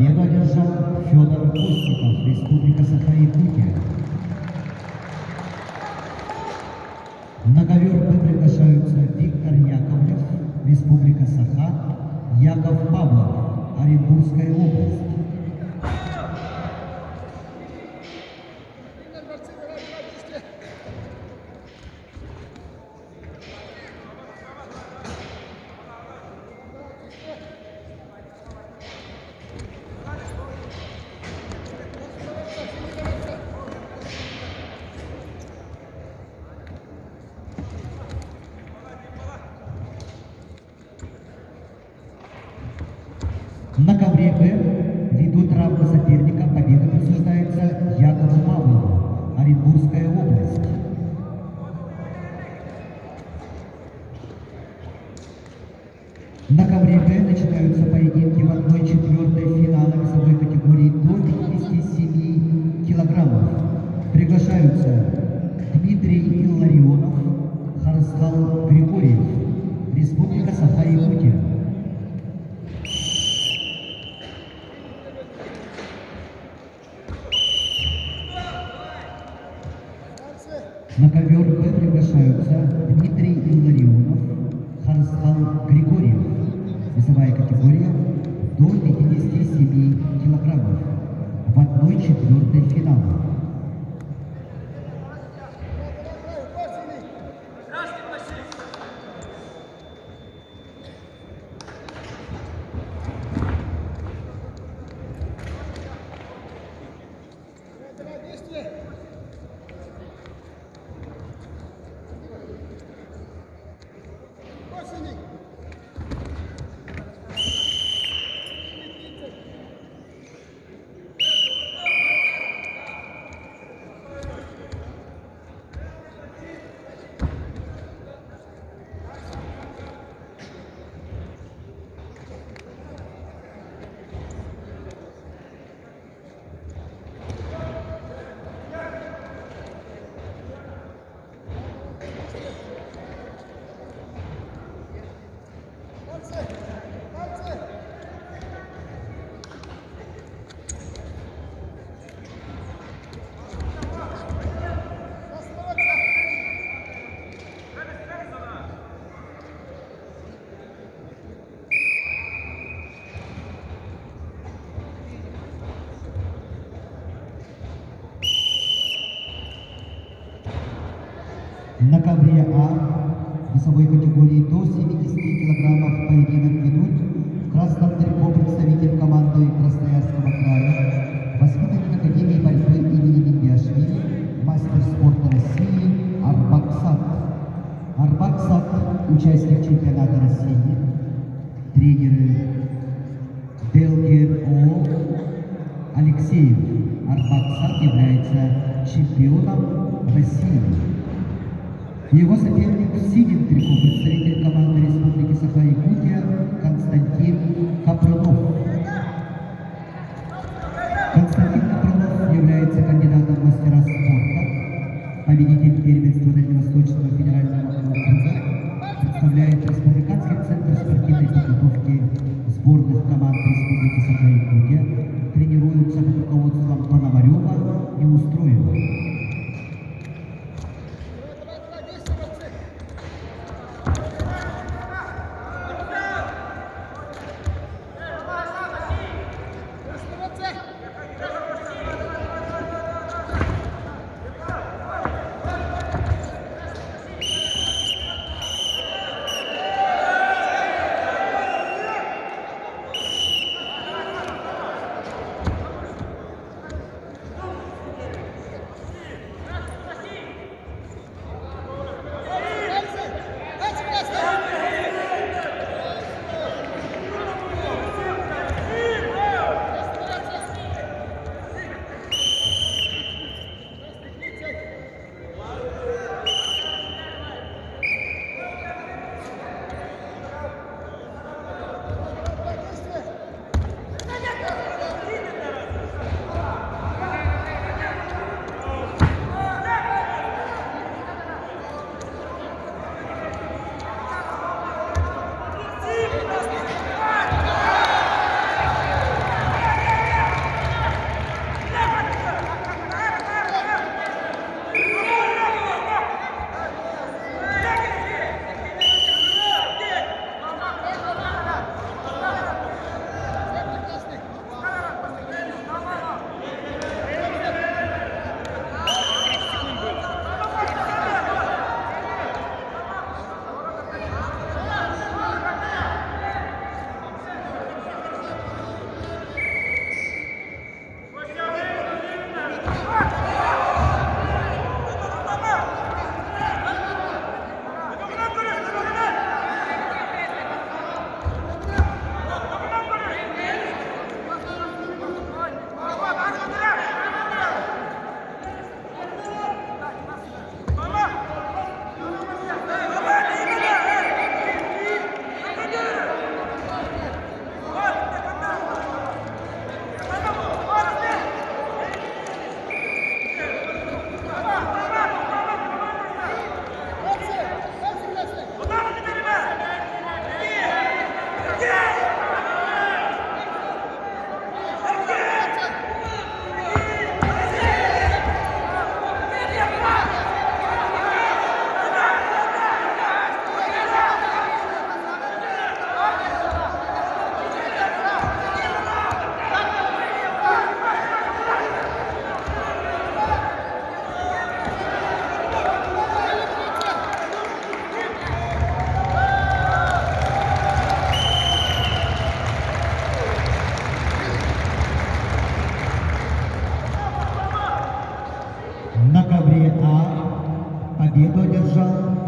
Победу одержал Федор Костиков, Республика Саха-Якутия. На ковер приглашаются Виктор Яковлев, Республика Саха, Яков Павлов, Оренбургская область. На ковре Б, ввиду травмы соперника, победа присуждается Якову Павлову, Оренбургская область. На ковре Б начинаются поединки в 1/4 финала весовой категории до 57 килограммов. Приглашаются Дмитрий Илларионов, Харсхал Григорьев, Республика Саха-Якутия. На ковер Б приглашаются Дмитрий Илларионов, Харсхал Григорьев. Весовая категория до 57 килограммов. В 1/4 финала. На ковре А весовой категории до 70 килограммов поединок ведут в красном трико представитель команды Красноярского края, воспитанник Академии борьбы имени Минбиашвили, мастер спорта России Арбаксат. Арбаксат – участник чемпионата России, тренеры Делгер ООО Алексеев. Арбаксат является чемпионом России. Его соперник в синем трико представитель команды Республики Саха-Якутия Константин Капрунов. Константин Капрунов является кандидатом в мастера спорта, победитель первенства Дальневосточного федерального округа, представляет Республиканский центр спортивной подготовки сборных команд Республики Саха-Якутия, тренируются под руководством Пономарева и Устроева. категории А победу одержал